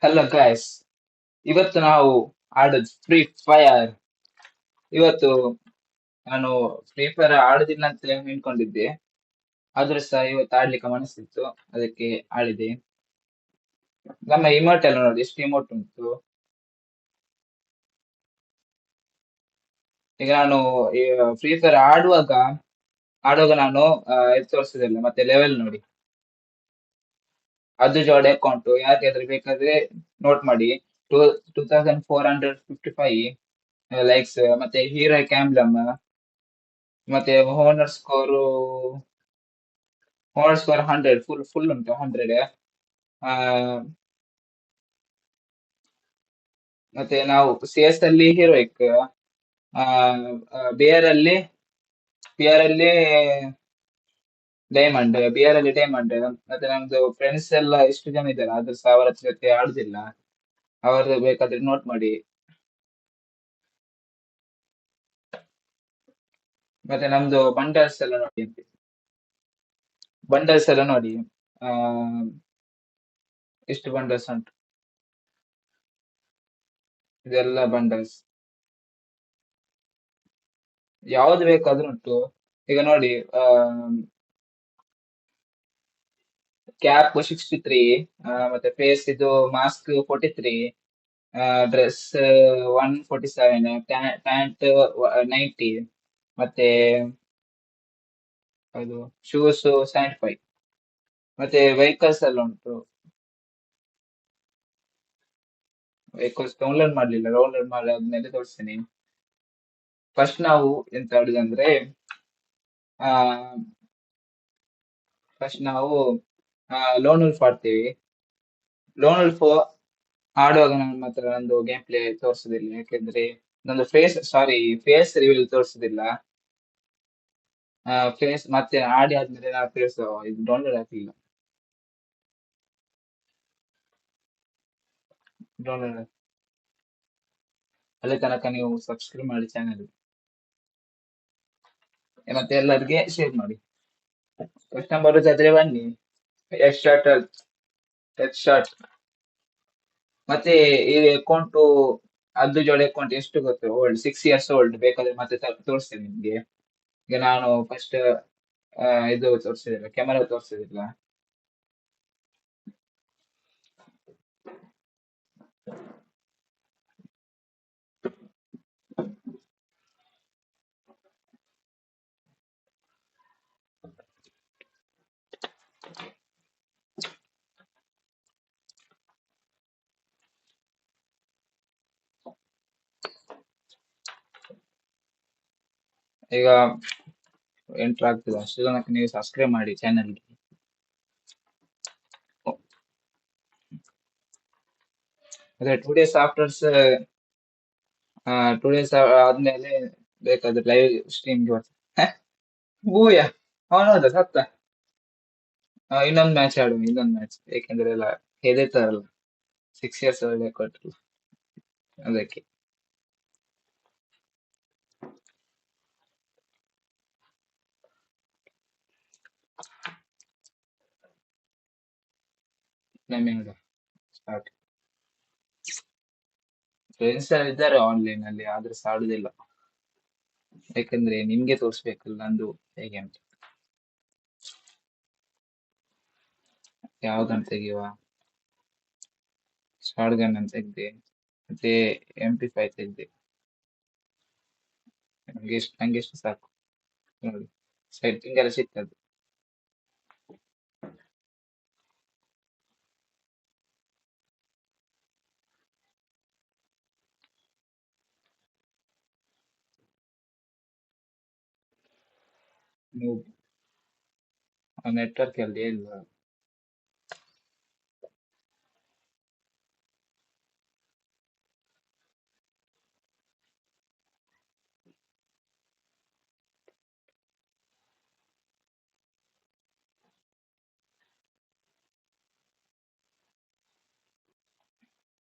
Hello guys, ಇವತ್ತು ನಾವು ಆಡೋದು ಫ್ರೀ ಫೈರ್. ಇವತ್ತು ನಾನು ಫ್ರೀ ಫೈರ್ ಆಡುದಿಲ್ಲ ಅಂತ ಹೇಳ್ಕೊಂಡಿದ್ದೆ, ಆದ್ರೂ ಸಹ ಇವತ್ತು ಆಡ್ಲಿಕ್ಕೆ ಮನಸ್ಸಿತ್ತು, ಅದಕ್ಕೆ ಆಡಿದೆ. ನಮ್ಮ ಇಮೋಟ್ ಎಲ್ಲ ನೋಡಿ, ಎಷ್ಟು ಇಮೋಟ್ ಉಂಟು. ಈಗ ನಾನು ಫ್ರೀ ಫೈರ್ ಆಡುವಾಗ ನಾನು ಇದು ತೋರಿಸುದಿಲ್ಲ, ಮತ್ತೆ ಲೆವೆಲ್ ನೋಡಿ, ಅದು ಜೋಡಿ ಅಕೌಂಟ್ ಯಾರಿಗಾದ್ರೂ ಬೇಕಾದ್ರೆ ನೋಟ್ ಮಾಡಿ. ಟೂ 2455 ಲೈಕ್ಸ್, ಮತ್ತೆ ಹೀರೋ ಕ್ಯಾಮ್ಲಮ್, ಮತ್ತೆ ಹೋನರ್ ಸ್ಕೋರ್ 100, ಫುಲ್ ಫುಲ್ ಉಂಟು 100. ಆ, ಮತ್ತೆ ನಾವು ಸಿ ಎಸ್ ಅಲ್ಲಿ ಹೀರೋಯಿಕ್, ಬಿಯರ್ ಅಲ್ಲಿ ಬಿಯರ್ ಅಲ್ಲಿ ಡೈಮಂಡ್. ಮತ್ತೆ ನಮ್ದು ಫ್ರೆಂಡ್ಸ್ ಎಲ್ಲ ಎಷ್ಟು ಜನ ಇದ್ದಾರೆ, ಆದ್ರೂ ಸಹ ಅವರ ಜೊತೆ ಆಡುದಿಲ್ಲ. ಅವ್ರದ್ದು ಬೇಕಾದ್ರೆ ನೋಟ್ ಮಾಡಿ. ಮತ್ತೆ ನಮ್ದು ಬಂಡಲ್ಸ್ ಎಲ್ಲ ನೋಡಿ. ಆ ಎಷ್ಟು ಬಂಡಲ್ಸ್ ಉಂಟು, ಇದೆಲ್ಲ ಬಂಡಲ್ಸ್, ಯಾವ್ದು ಬೇಕಾದ್ರೂ ಉಂಟು. ಈಗ ನೋಡಿ, ಕ್ಯಾಪ್ 63, ಮತ್ತೆ ಫೇಸ್ ಇದು ಮಾಸ್ಕ್ 43, ಡ್ರೆಸ್ 147, ಪ್ಯಾಂಟ್ 90, ಮತ್ತೆ ಅದು ಶೂಸ್ 75. ಮತ್ತೆ ವೆಹಿಕಲ್ಸ್ ಎಲ್ಲ ಉಂಟು. ವೆಹಿಕಲ್ಸ್ ಡೌನ್ಲೋಡ್ ಮಾಡ್ಲಿಲ್ಲ, ಡೌನ್ಲೋಡ್ ಮಾಡಿ ಆದ್ಮೇಲೆ ತೋರಿಸ್ತೀನಿ. ಫಸ್ಟ್ ನಾವು ಎಂತ ಆಡುದಂದ್ರೆ, ಆ ಫಸ್ಟ್ ನಾವು ಲೋನ್ ಉಲ್ಫ್ ಆಡ್ತೀವಿ. ಲೋನ್ ಉಲ್ಫ್ ಆಡುವಾಗ ನನ್ನ ಹತ್ರ ನಂದು ಗೇಮ್ ಪ್ಲೇ ತೋರಿಸುದಿಲ್ಲ, ಯಾಕೆಂದ್ರೆ ನಂದು ಫೇಸ್ ರಿವೀಲ್ ತೋರಿಸುದಿಲ್ಲ. ಫೇಸ್ ಮತ್ತೆ ಆಡಿ ಆದ್ಮೇಲೆ ನಾವು ಫೇಸ್ ಇದು ಡೌನ್ಲೋಡ್ ಆಗ್ಲಿಲ್ಲ. ಡೌನ್ಲೋಡ್ ಅಲ್ಲಿ ತನಕ ನೀವು ಸಬ್ಸ್ಕ್ರೈಬ್ ಮಾಡಿ ಚಾನೆಲ್, ಮತ್ತೆ ಎಲ್ಲರಿಗೆ ಶೇರ್ ಮಾಡಿ. ಕಸ್ಟಮರ್ ಬರುದಾದ್ರೆ ಬನ್ನಿ. ಎಸ್ ಶಾರ್ಟ್ ಎಸ್ ಶಾರ್ಟ್. ಮತ್ತೆ ಈ ಅಕೌಂಟ್, ಅದು ಜೋಡಿ ಅಕೌಂಟ್ ಎಷ್ಟು ಗೊತ್ತು, ಓಲ್ಡ್ 6 years ಓಲ್ಡ್. ಬೇಕಾದ್ರೆ ಮತ್ತೆ ತೋರಿಸ್ತೇನೆ ನಿಮ್ಗೆ. ಈಗ ನಾನು ಫಸ್ಟ್ ಇದು ತೋರಿಸಿದಿಲ್ಲ, ಕ್ಯಾಮರಾ ತೋರಿಸಿದಿಲ್ಲ. ಈಗ ಎಂಟರ್ ಆಗ್ತದೆ, ಅಷ್ಟು ಜನಕ್ಕೆ ನೀವು ಸಬ್ಸ್ಕ್ರೈಬ್ ಮಾಡಿ ಚಾನೆಲ್ಗೆ. ಅದೇ 2 days ಆಫ್ಟರ್ಸ್, 2 days ಆದ್ಮೇಲೆ ಬೇಕಾದ್ರೆ ಲೈವ್ ಸ್ಟ್ರೀಮ್ಗೆ ಬರ್ತದೆ. ಹೂಯ, ಅವನೌದ ಸತ್ತ. ಇನ್ನೊಂದು ಮ್ಯಾಚ್ ಆಡುವ, ಇನ್ನೊಂದು ಮ್ಯಾಚ್, ಯಾಕೆಂದ್ರೆ ಎಲ್ಲ ಹೆದರ್ತಾರಲ್ಲ, 6 years ಒಳ್ಳೆ ಕೊಟ್ಟರು, ಅದಕ್ಕೆ. ನಮಗೆ ಸ್ಟಾರ್ಟ್. ಫ್ರೆಂಡ್ಸ್ ಇದ್ದಾರೆ ಆನ್ಲೈನ್ ಅಲ್ಲಿ, ಆದ್ರೆ ಸಹ ಆಡುದಿಲ್ಲ, ಯಾಕಂದ್ರೆ ನಿಮ್ಗೆ ತೋರಿಸ್ಬೇಕಲ್ಲ ನಂದು ಹೇಗೆ ಅಂತ. ಯಾವ್ದಂತ ತೆಗಿಯುವ, ಶಾರ್ಟ್ ಗನ್ ಅಂತ ತೆಗ್ದೆ, ಮತ್ತೆ MP5 ತೆಗ್ದೆ. ನಂಗೆ ಎಷ್ಟು ಸಾಕು ನೋಡಿ, ಸೆಟ್ಟಿಂಗ್ ಎಲ್ಲ ಸಿಗ್ತದೆ. ನೀವು ನೆಟ್ವರ್ಕ್ ಅಲ್ಲಿ ಇಲ್ಲ.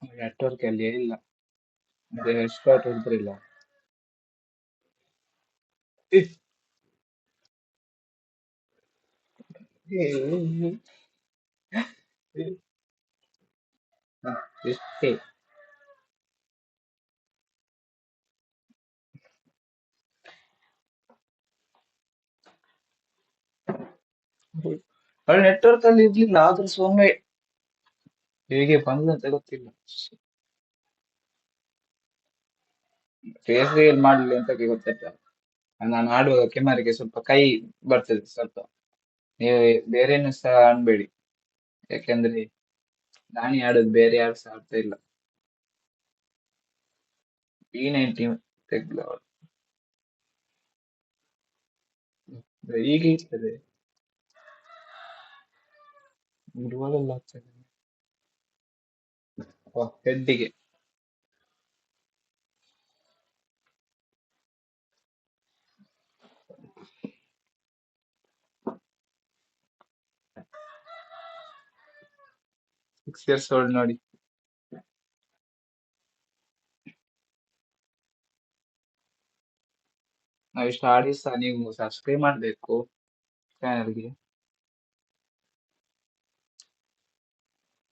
ನೆಟ್ವರ್ಕ್ ಅಲ್ಲಿ ಇಲ್ಲ, ಅದೇ ಸ್ಟಾರ್ಟ್ ಹೊಡೆದ್ರಿಲ್ಲ. ಇಷ್ಟೇ. ಅವಳ ನೆಟ್ವರ್ಕ್ ಅಲ್ಲಿ ಇರ್ಲಿಲ್ಲ ಆದ್ರೂ ಸೊಮ್ಮೆ ಹೇಗೆ ಬಂದಂತ ಗೊತ್ತಿಲ್ಲ. ಫೇಸ್ ರಿವೀಲ್ ಮಾಡ್ಲಿ ಅಂತ ಗೊತ್ತಾಯ್ತಲ್ಲ. ನಾನು ಆಡುವಾಗ ಕೆಮರಿಗೆ ಸ್ವಲ್ಪ ಕೈ ಬರ್ತದೆ ಸ್ವಲ್ಪ. ನೀವು ಬೇರೇನು ಸಹ ಅನ್ಬೇಡಿ, ಯಾಕೆಂದ್ರೆ ನಾನೇ ಆಡೋದು, ಬೇರೆ ಯಾರು ಸಹ ಆಡ್ತಾ ಇಲ್ಲ. P90 ತೆಗ್ದು ಅವಳು. ಈಗ ಇರ್ತದೆ ಇರುವಾಗೆಲ್ಲ ಆಗ್ತದೆ. ಹೆಡ್ಡಿಗೆ ಸಿಕ್ಸ್ ಇಯರ್ಸ್ ಓಲ್ಡ್ ನೋಡಿ. ನಾವು ಇಷ್ಟು ಆಡಿ ಸಹ ನೀವು ಸಬ್ಸ್ಕ್ರೈಬ್ ಮಾಡ್ಬೇಕು ಚಾನಲ್ಗೆ.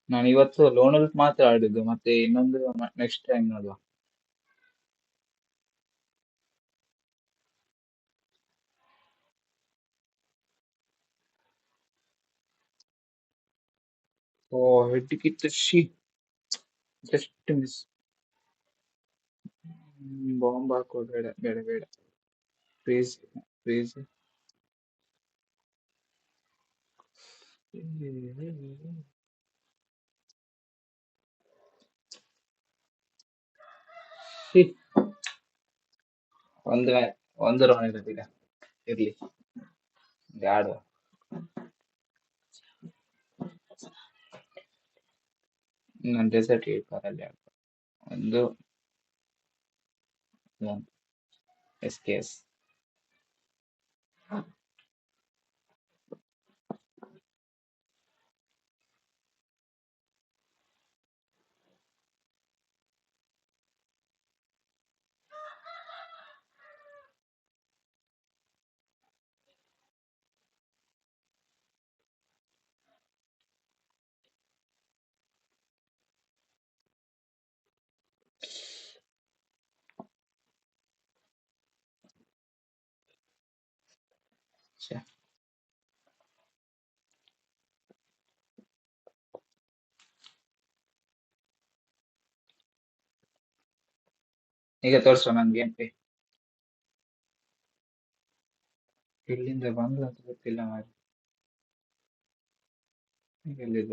ನಾನು ಇವತ್ತು ಲೋನಲ್ ಮಾತ್ರ ಆಡಿದ್ದು, ಮತ್ತೆ ಇನ್ನೊಂದು ನೆಕ್ಸ್ಟ್ ಟೈಮ್ ನೋಡುವ. ಓ ಹೆಡ್ ಕಿತ್ತು ಶಿ, ಜಸ್ಟ್ ಮಿಸ್. ಬಾಂಬ್ ಹಾಕೋ, ಬೇಡ ಬೇಡ ಬೇಡ. Please please. ಒಂದು ಒಂದು ರೌಂಡ್ ಇರಲಿಲ್ಲ, ಇರ್ಲಿ ಆಡುವ. ನಾನು ಡೆಸರ್ಟ್ ಅಲ್ಲಿ ಆಡುವ. ಒಂದು ಎಸ್ ಕೆ ಎಸ್. ಈಗ ತೋರಿಸುವ ನನ್ಗೆ ಗೇಮ್ ಪ್ಲೇ. ಇಲ್ಲಿಂದ ಬಂದು ಅಂತ ಗೊತ್ತಿಲ್ಲ ಮಾರಿ. ಎಲ್ಲಿದ್ದ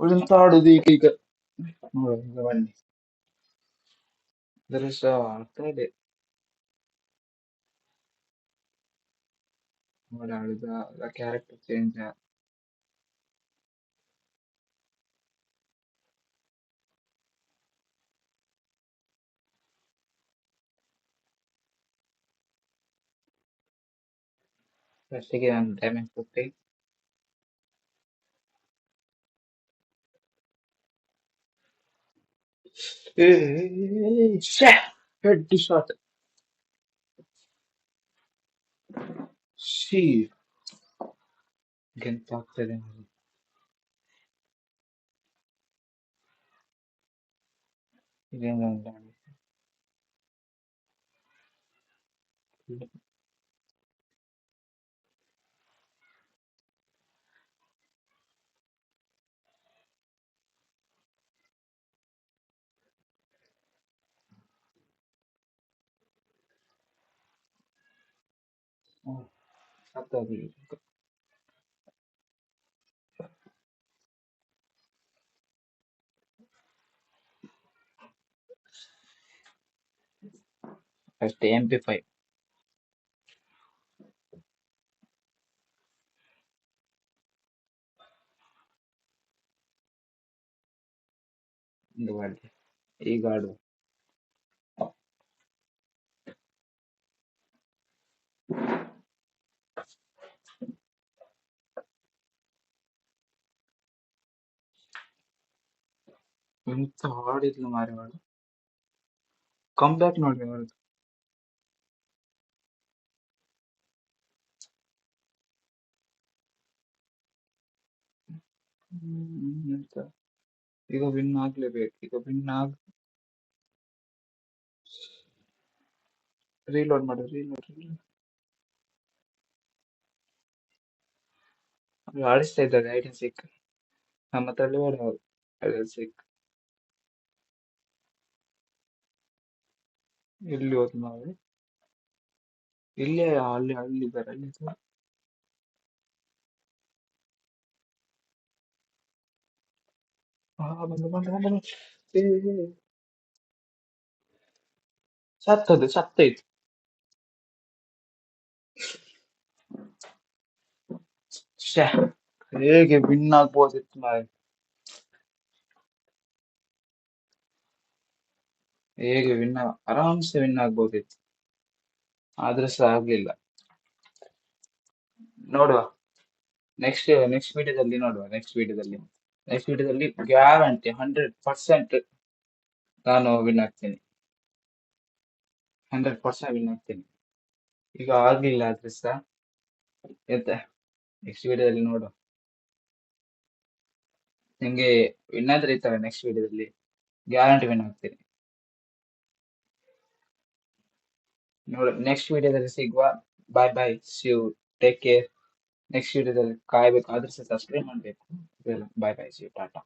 ಉಳಿಂತ ಆಡುದು ಈಗ ಈಗ ಬನ್ನಿ. ಇದರ ಸಹ ಆಗ್ತಾ ಇದೆ ನೋಡಿ. ಆಡುದ ಕ್ಯಾರೆಕ್ಟರ್ ಚೇಂಜ್. ಫಸ್ಟಿಗೆ ನಾನು ಡ್ಯಾಮೇಜ್ ಕೊಟ್ಟೆ. Head shot. ಶೀ ಎಂತ ಆಗ್ತದೆ ನೋಡಿ. ಇದೇನು ಸತ್ತೋಗಿ. ಅಷ್ಟೇ MP5. ಒಂದು ಮಾಡಿ ಈಗ ಆಡು. ಎಂತ ಹಾಡಿದ್ಲು ಮಾರಿ ಅವಳು. ಕಮ್ ಬ್ಯಾಕ್ ನೋಡಿ ಅವಳದು. ಎಂತ ಈಗ ವಿನ್ ಆಗ್ಲೇಬೇಕು, ಈಗ ವಿನ್ ಆಗ್. ರೀಲೋಡ್ ಮಾಡು, ರೀಲೋಡ್. ಆಡಿಸ್ತಾ ಇದ್ದಾರೆ ಐಡನ್ ಸಿಕ್. ನಮ್ಮ ತಳ್ಳಿ ಬೇಡ ಅವ್ರು. ಐಡನ್ ಸಿಕ್ ಎಲ್ಲಿ ಹೋದ್ ನಾವು? ಇಲ್ಲೇ ಅಲ್ಲಿ ಅಲ್ಲಿದ್ದಾರೆ, ಅಲ್ಲಿ ಬಂದು ಬಂದು ಬಂದು ಬಂದು. ಏ, ಏ, ಸತ್ತದು ಸತ್ತೈತು. ಶ್ಯಾ, ಹೇಗೆ ವಿನ್ ಆಗ್ಬೋದಿತ್ತು ಮಾರೆ, ಹೇಗೆ ವಿನ್ ಆರಾಮ್ಸೆ ವಿನ್ ಆಗ್ಬೋದಿತ್ತು, ಆದ್ರೆ ಸಹ ಆಗ್ಲಿಲ್ಲ. ನೋಡುವ ನೆಕ್ಸ್ಟ್ ವಿಡಿಯೋದಲ್ಲಿ ನೋಡುವ. ನೆಕ್ಸ್ಟ್ ವಿಡಿಯೋದಲ್ಲಿ ಗ್ಯಾರಂಟಿ 100% ನಾನು ವಿನ್ ಆಗ್ತೀನಿ. 100% ವಿನ್ ಆಗ್ತೀನಿ. ಈಗ ಆಗ್ಲಿಲ್ಲ ಆದ್ರೆ ಸಹ ಎಂತ, ನೆಕ್ಸ್ಟ್ ವಿಡಿಯೋದಲ್ಲಿ ನೋಡುವ. ನಿಮ್ಗೆ ವಿನ್ ಆದ್ರೆ ಇತ್ತಲ್ಲ, ನೆಕ್ಸ್ಟ್ ವಿಡಿಯೋದಲ್ಲಿ ಗ್ಯಾರಂಟಿ ವಿನ್ ಆಗ್ತೀನಿ. ನೋಡು, ನೆಕ್ಸ್ಟ್ ವಿಡಿಯೋದಲ್ಲಿ ಸಿಗುವ. Bye bye, see you, take care. Next ವಿಡಿಯೋದಲ್ಲಿ ಕಾಯ್ಬೇಕು, ಆದ್ರೆ ಸಹ ಸಬ್ಸ್ಕ್ರೈಬ್ ಮಾಡ್ಬೇಕು. Bye bye, see you, Tata.